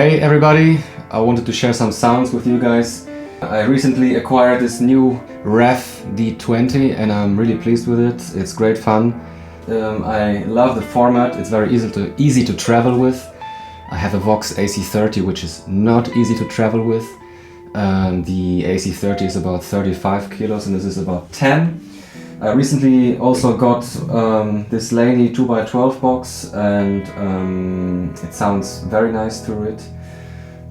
Hey everybody, I wanted to share some sounds with you guys. I recently acquired this new REVV D20 and I'm really pleased with it. It's great fun. I love the format, it's very easy to travel with. I have a Vox AC30 which is not easy to travel with. The AC30 is about 35 kilos and this is about 10. I recently also got this Laney 2x12 box and it sounds very nice through it.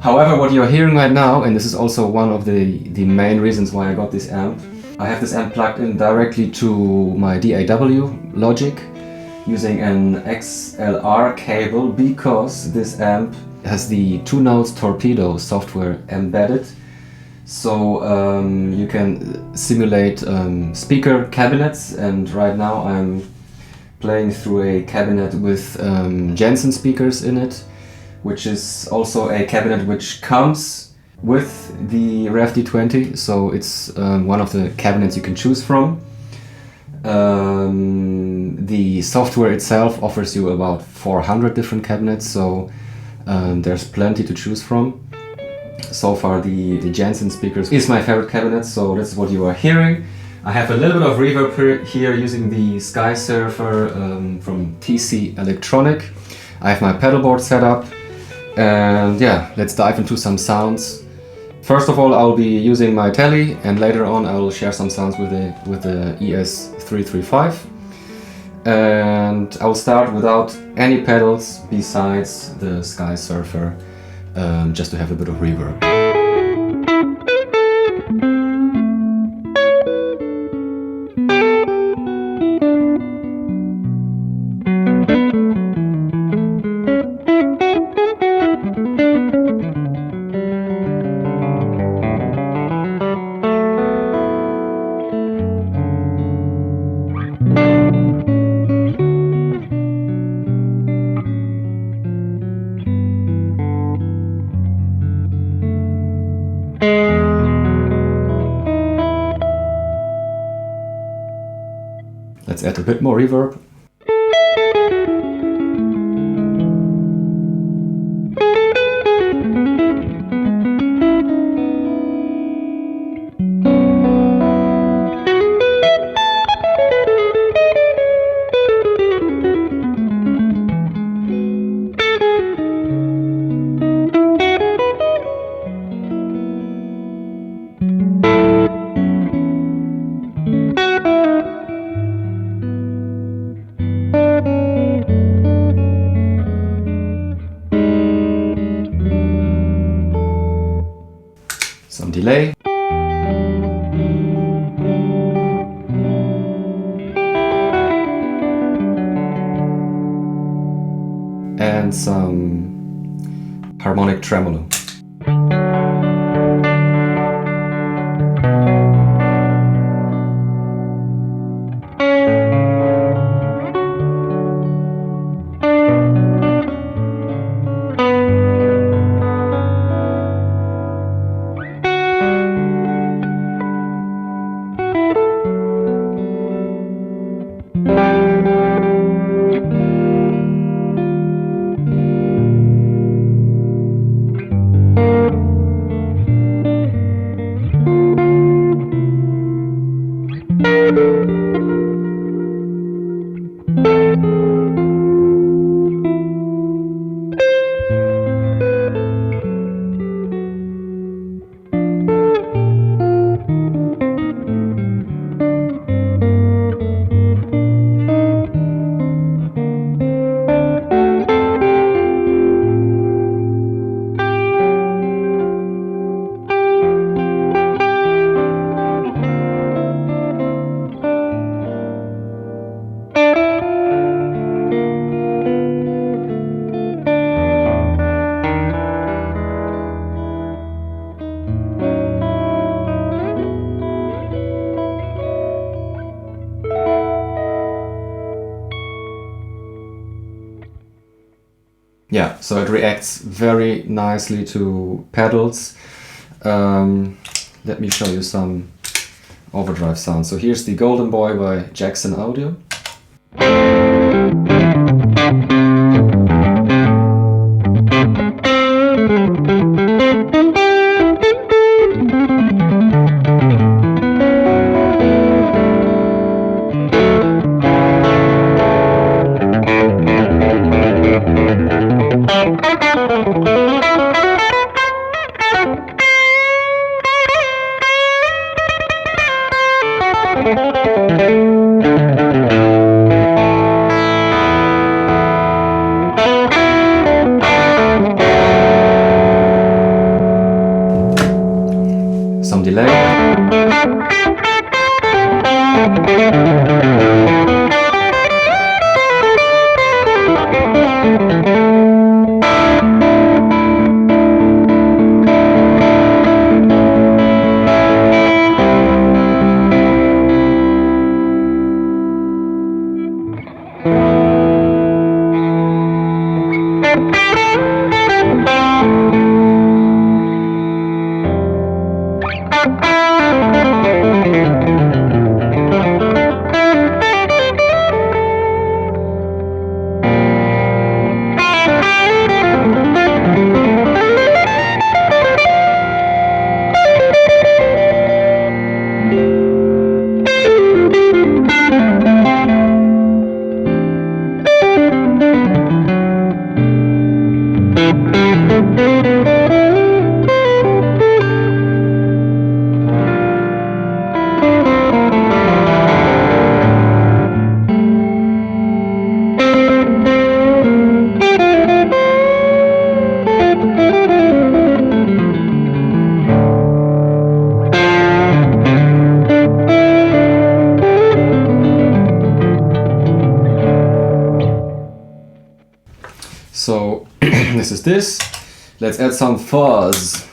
However, what you're hearing right now, and this is also one of the main reasons why I got this amp, I have this amp plugged in directly to my DAW Logic using an XLR cable because this amp has the Two Notes Torpedo software embedded. So you can simulate speaker cabinets, and right now I'm playing through a cabinet with Jensen speakers in it, which is also a cabinet which comes with the REVV D20, so it's one of the cabinets you can choose from. The software itself offers you about 400 different cabinets, so there's plenty to choose from. So far the Jensen speakers is my favorite cabinet, so that's what you are hearing. I have a little bit of reverb here using the Skysurfer from TC Electronic. I have my pedalboard set up, and yeah, let's dive into some sounds. First of all, I'll be using my Tele, and later on I will share some sounds with the ES335. And I will start without any pedals besides the Skysurfer. Just to have a bit of reverb. Let's add a bit more reverb. Some delay. And some harmonic tremolo. Yeah, so it reacts very nicely to pedals. Let me show you some overdrive sounds. So here's the Golden Boy by Jackson Audio. delay. So this is this. Let's add some fuzz.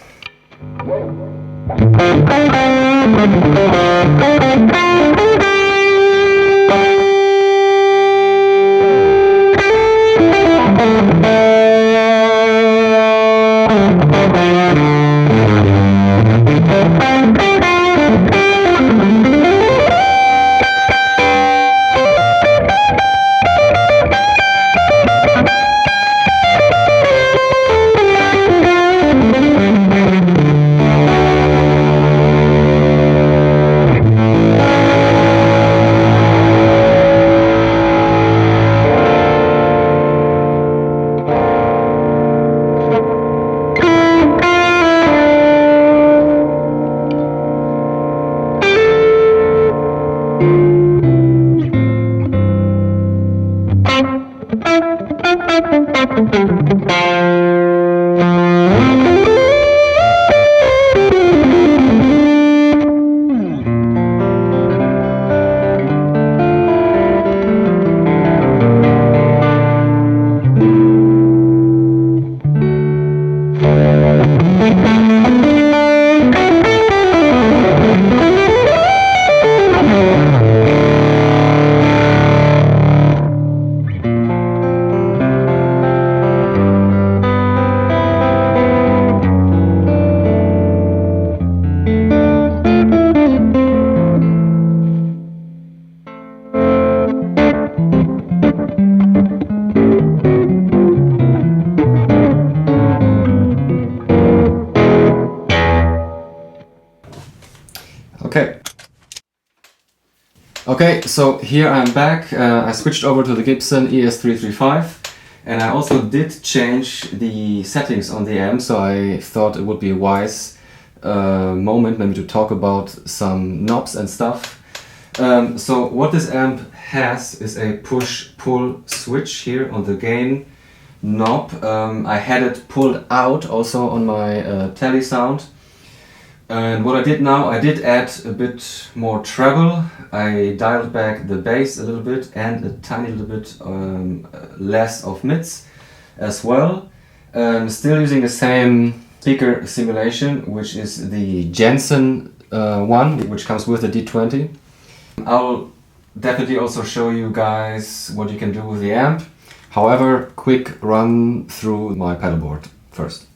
Okay, so here I'm back. I switched over to the Gibson ES335 and I also did change the settings on the amp, so I thought it would be a wise moment maybe to talk about some knobs and stuff. So what this amp has is a push-pull switch here on the gain knob. I had it pulled out also on my Tele sound. And what I did now, I did add a bit more treble. I dialed back the bass a little bit and a tiny little bit less of mids as well. Still using the same speaker simulation, which is the Jensen one, which comes with the D20. I'll definitely also show you guys what you can do with the amp. However, quick run through my pedalboard first.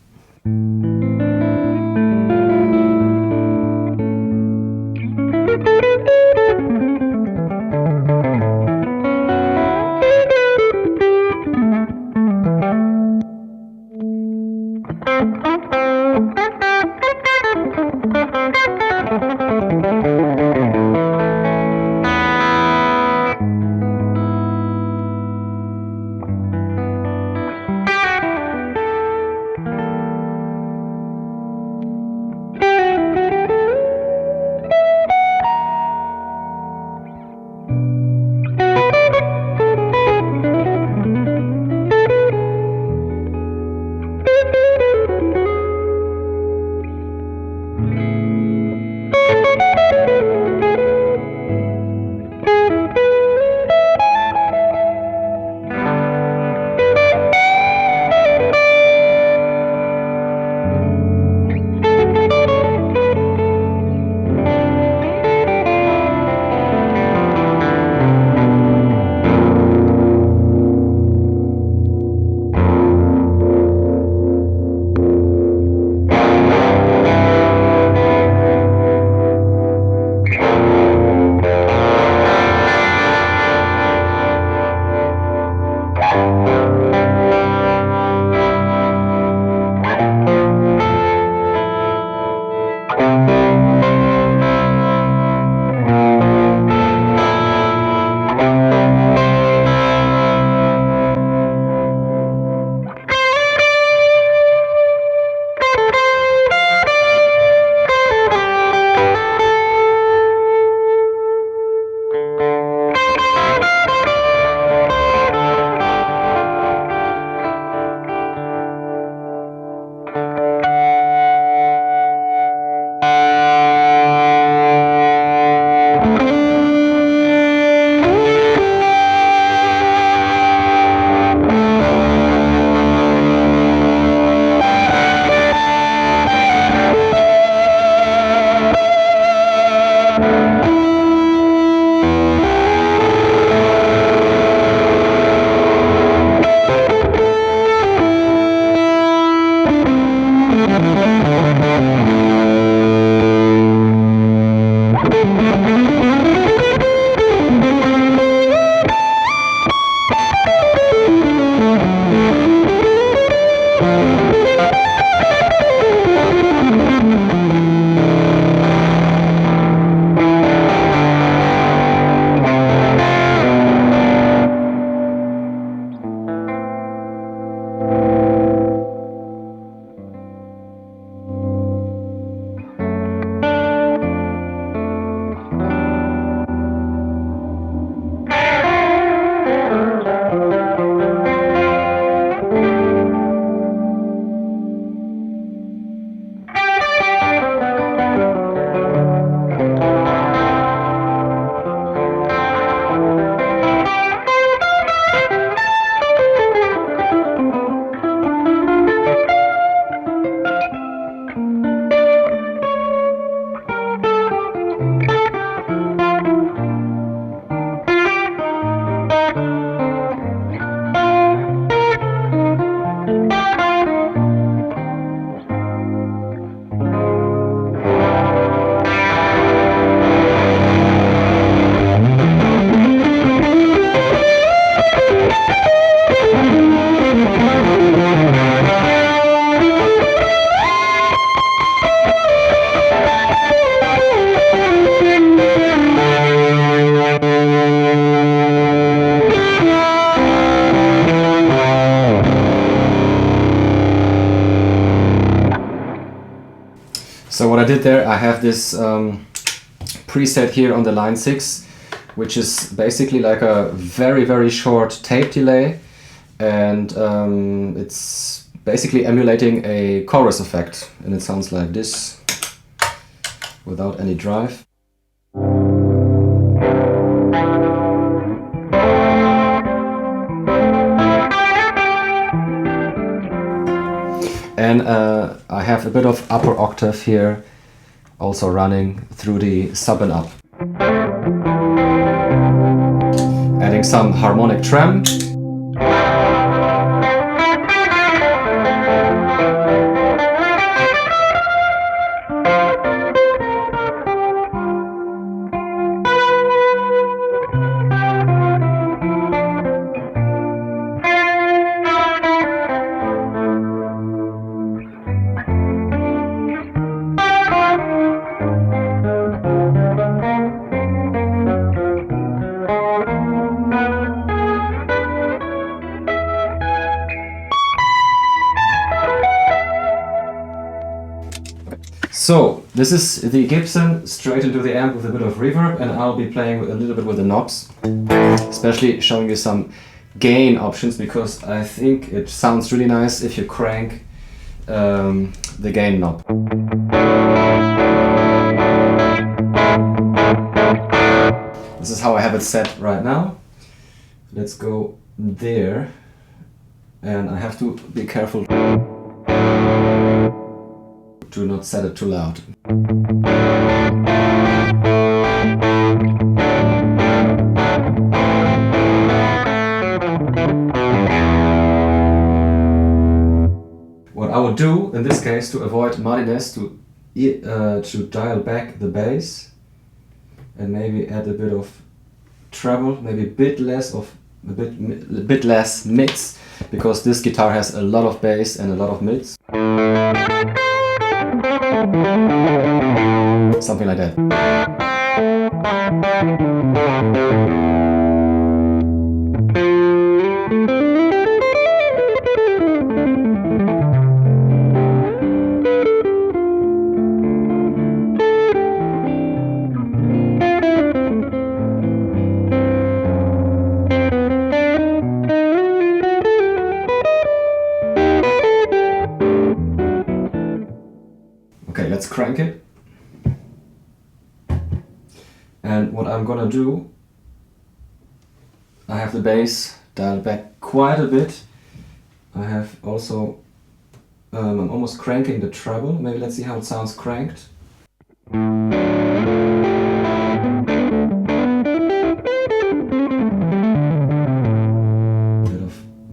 So what I did there, I have this preset here on the line 6, which is basically like a very short tape delay, and it's basically emulating a chorus effect, and it sounds like this without any drive. And I have a bit of upper octave here also running through the sub and up. Adding some harmonic trem. So this is the Gibson straight into the amp with a bit of reverb, and I'll be playing a little bit with the knobs, especially showing you some gain options, because I think it sounds really nice if you crank the gain knob. This is how I have it set right now. Let's go there, and I have to be careful to not set it too loud. What I would do in this case to avoid muddiness, to dial back the bass and maybe add a bit of treble, maybe a bit less mids, because this guitar has a lot of bass and a lot of mids. Something like that. Okay, let's crank it. And what I'm gonna do, I have the bass dialed back quite a bit. I have also, I'm almost cranking the treble. Maybe let's see how it sounds cranked. A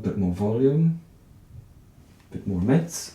bit more volume, a bit more mids.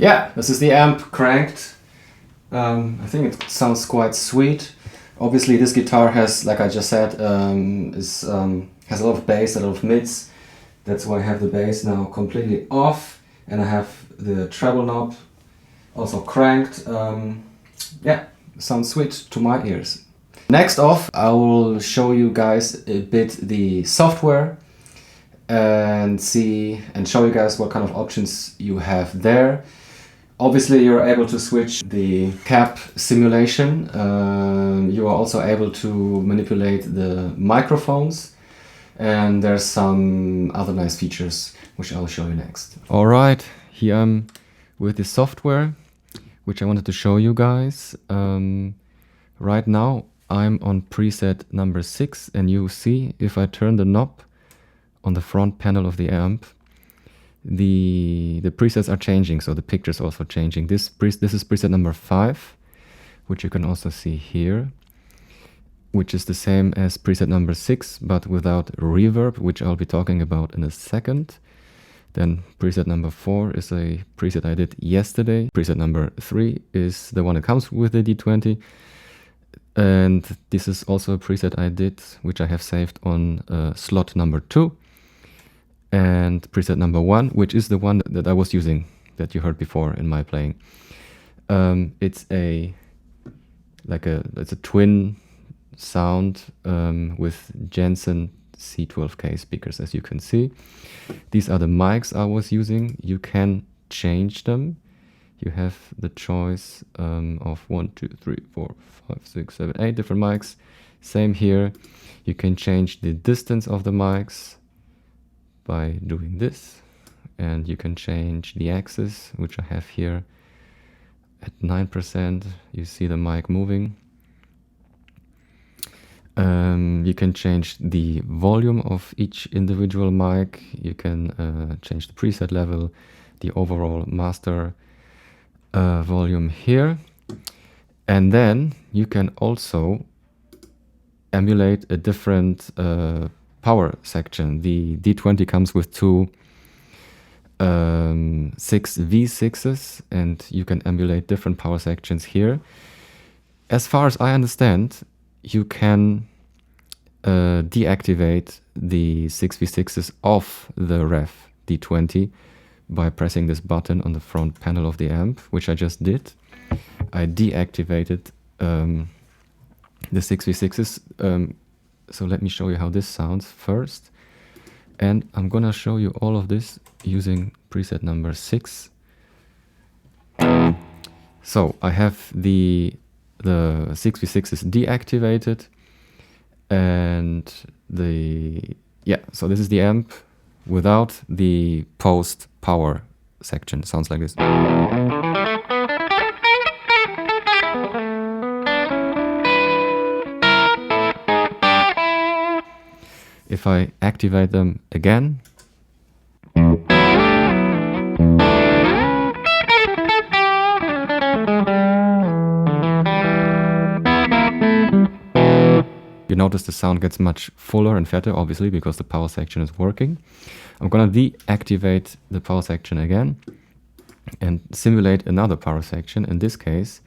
yeah, this is the amp cranked. I think it sounds quite sweet. Obviously this guitar has, like I just said, has a lot of bass, a lot of mids. That's why I have the bass now completely off, and I have the treble knob also cranked. Yeah, sounds sweet to my ears. Next off, I will show you guys a bit the software and show you guys what kind of options you have there. Obviously you're able to switch the cap simulation. You are also able to manipulate the microphones, and there's some other nice features which I'll show you next. Alright, here I'm with the software which I wanted to show you guys. Right now I'm on preset number 6, and you see if I turn the knob on the front panel of the amp, the presets are changing, so the picture's also changing. This is preset number 5, which you can also see here, which is the same as preset number 6, but without reverb, which I'll be talking about in a second. Then preset number 4 is a preset I did yesterday. Preset number 3 is the one that comes with the D20. And this is also a preset I did, which I have saved on slot number 2. And preset number 1, which is the one that I was using, that you heard before in my playing. It's a twin sound with Jensen C12K speakers, as you can see. These are the mics I was using. You can change them. You have the choice of 1, 2, 3, 4, 5, 6, 7, 8 different mics. Same here. You can change the distance of the mics by doing this, and you can change the axis, which I have here at 9%. You see the mic moving. You can change the volume of each individual mic. You can change the preset level, the overall master volume here. And then you can also emulate a different power section. The D20 comes with two 6 V6s, and you can emulate different power sections here. As far as I understand, you can deactivate the 6 V6s off the REVV D20 by pressing this button on the front panel of the amp, which I just did. I deactivated the 6 V6s. So let me show you how this sounds first. And I'm gonna show you all of this using preset number 6. So I have the 6 V6s deactivated, and so this is the amp without the post power section. It sounds like this. If I activate them again, you notice the sound gets much fuller and fatter, obviously, because the power section is working. I'm gonna deactivate the power section again and simulate another power section. In this case,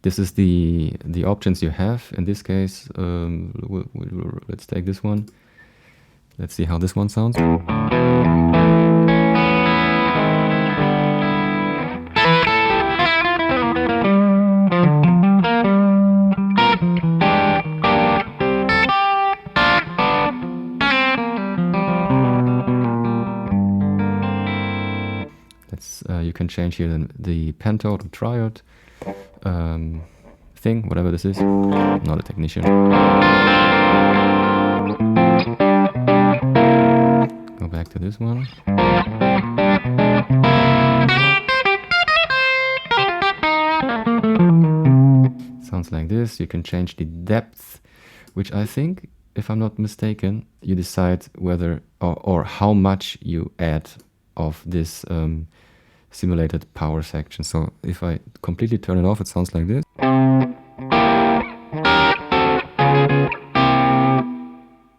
this is the options you have. In this case, let's take this one. Let's see how this one sounds. You can change here the pentode or triode thing, whatever this is. Not a technician. Go back to this one. Sounds like this. You can change the depth, which I think, if I'm not mistaken, you decide whether or how much you add of this simulated power section. So if I completely turn it off, it sounds like this.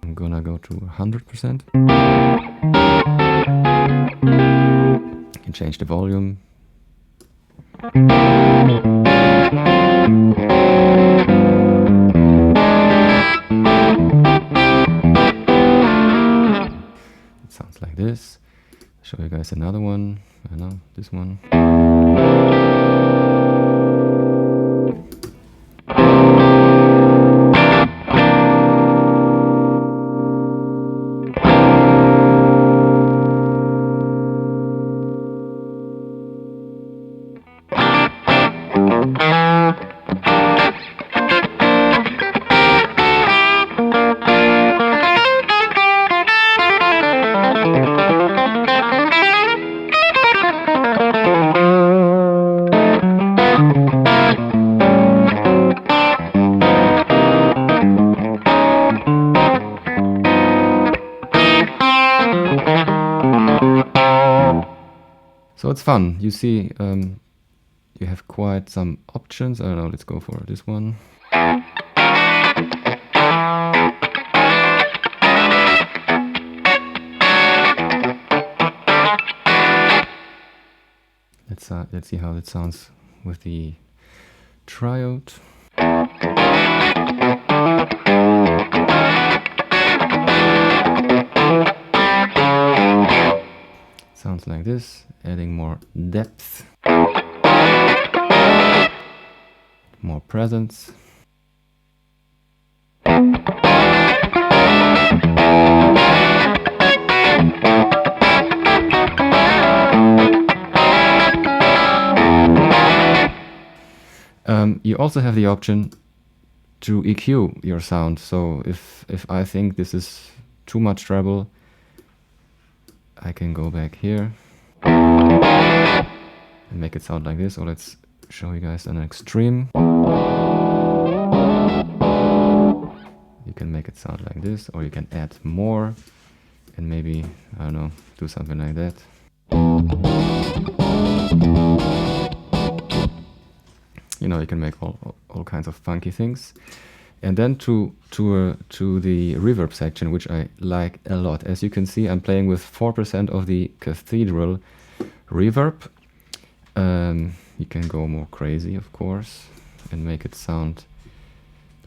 I'm gonna go to 100%. You can change the volume. It sounds like this. I'll show you guys another one. I know this one. So it's fun. You see, you have quite some options. I don't know, let's go for this one. Let's see how it sounds with the triode. Sounds like this, adding more depth, more presence. You also have the option to EQ your sound. So if I think this is too much treble, I can go back here and make it sound like this. Or let's show you guys an extreme. You can make it sound like this, or you can add more and maybe, I don't know, do something like that. You know, you can make all kinds of funky things. And then to the reverb section, which I like a lot. As you can see, I'm playing with 4% of the cathedral reverb. You can go more crazy, of course, and make it sound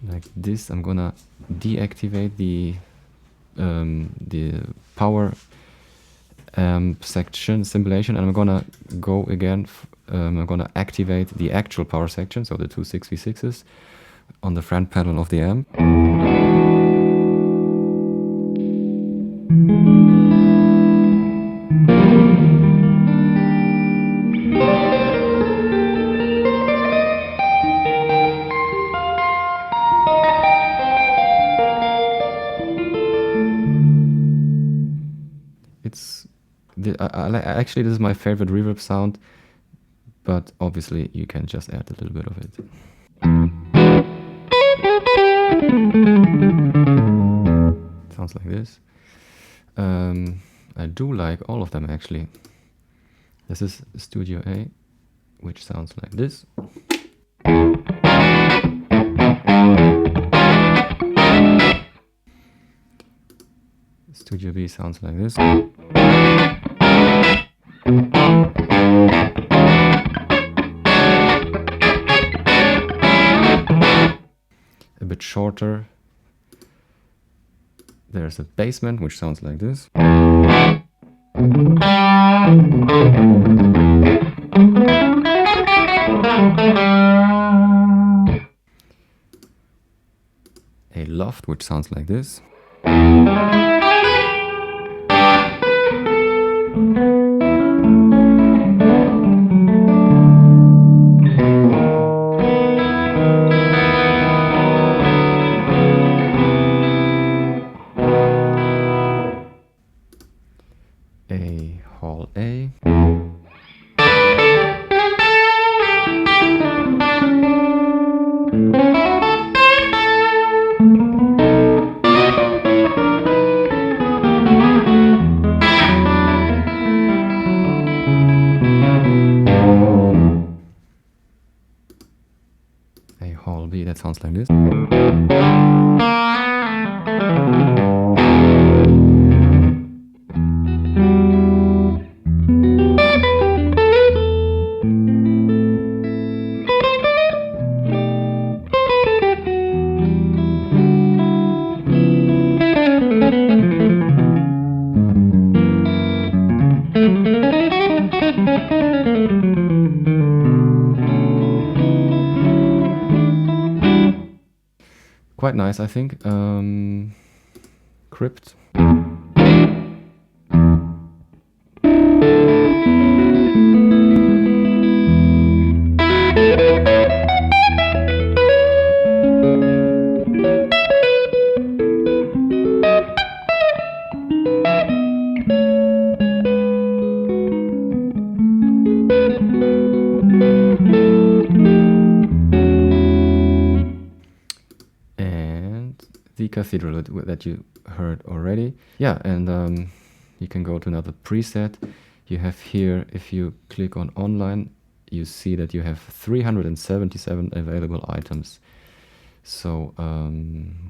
like this. I'm gonna deactivate the power section simulation, and I'm gonna go again. I'm gonna activate the actual power section, so the two 6v6s on the front panel of the amp. Actually, this is my favorite reverb sound, but obviously you can just add a little bit of it. Sounds like this. I do like all of them actually. This is Studio A, which sounds like this. Studio B sounds like this. A bit shorter. There's a basement which sounds like this. A loft which sounds like this. A hall A. A hall B, that sounds like this. quite nice, I think. Crypt. The Cathedral that you heard already. Yeah, and you can go to another preset. You have here, if you click on online, you see that you have 377 available items. So,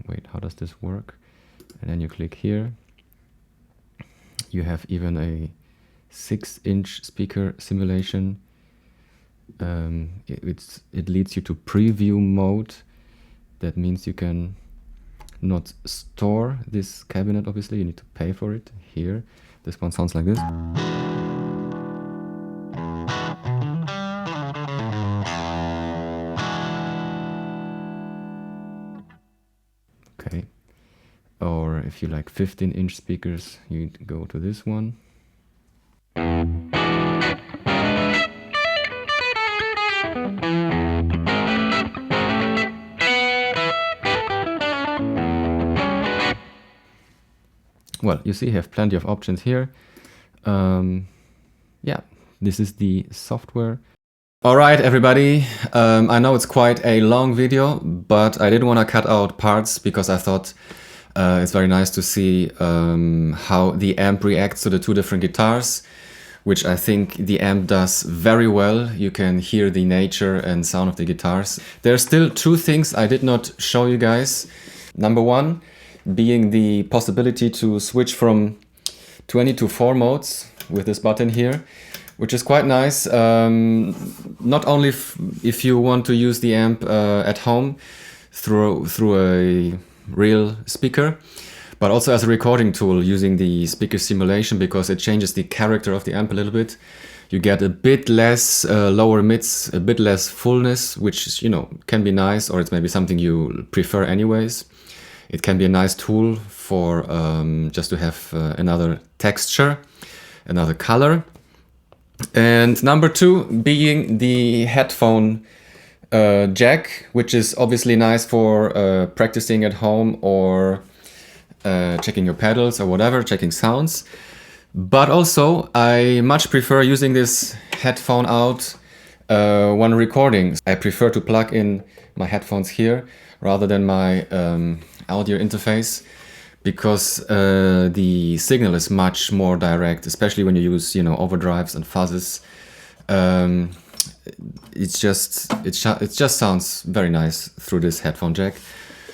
wait, how does this work? And then you click here. You have even a 6-inch speaker simulation. It leads you to preview mode. That means you can not store this cabinet, obviously, you need to pay for it. Here, this one sounds like this. Okay. Or if you like 15-inch speakers, you go to this one. Well, you see, you have plenty of options here. Yeah, this is the software. All right, everybody. I know it's quite a long video, but I didn't want to cut out parts because I thought it's very nice to see how the amp reacts to the two different guitars, which I think the amp does very well. You can hear the nature and sound of the guitars. There are still two things I did not show you guys. Number one, being the possibility to switch from 20 to 4 modes with this button here, which is quite nice. Not only if you want to use the amp at home through a real speaker, but also as a recording tool using the speaker simulation, because it changes the character of the amp a little bit. You get a bit less lower mids, a bit less fullness, which, you know, can be nice, or it's maybe something you prefer anyways. It can be a nice tool for just to have another texture, another color. And number two being the headphone jack, which is obviously nice for practicing at home or checking your pedals or whatever, checking sounds. But also I much prefer using this headphone out when recording. I prefer to plug in my headphones here rather than my audio interface, because the signal is much more direct, especially when you use, you know, overdrives and fuzzes. It just sounds very nice through this headphone jack.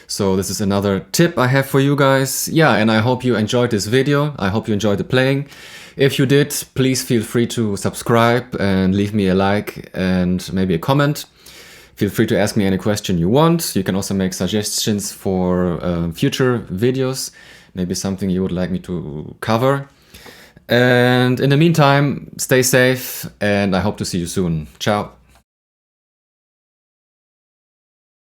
So this is another tip I have for you guys. Yeah, and I hope you enjoyed this video. I hope you enjoyed the playing. If you did, please feel free to subscribe and leave me a like and maybe a comment. Feel free to ask me any question you want. You can also make suggestions for future videos, maybe something you would like me to cover. And in the meantime, stay safe, and I hope to see you soon. Ciao.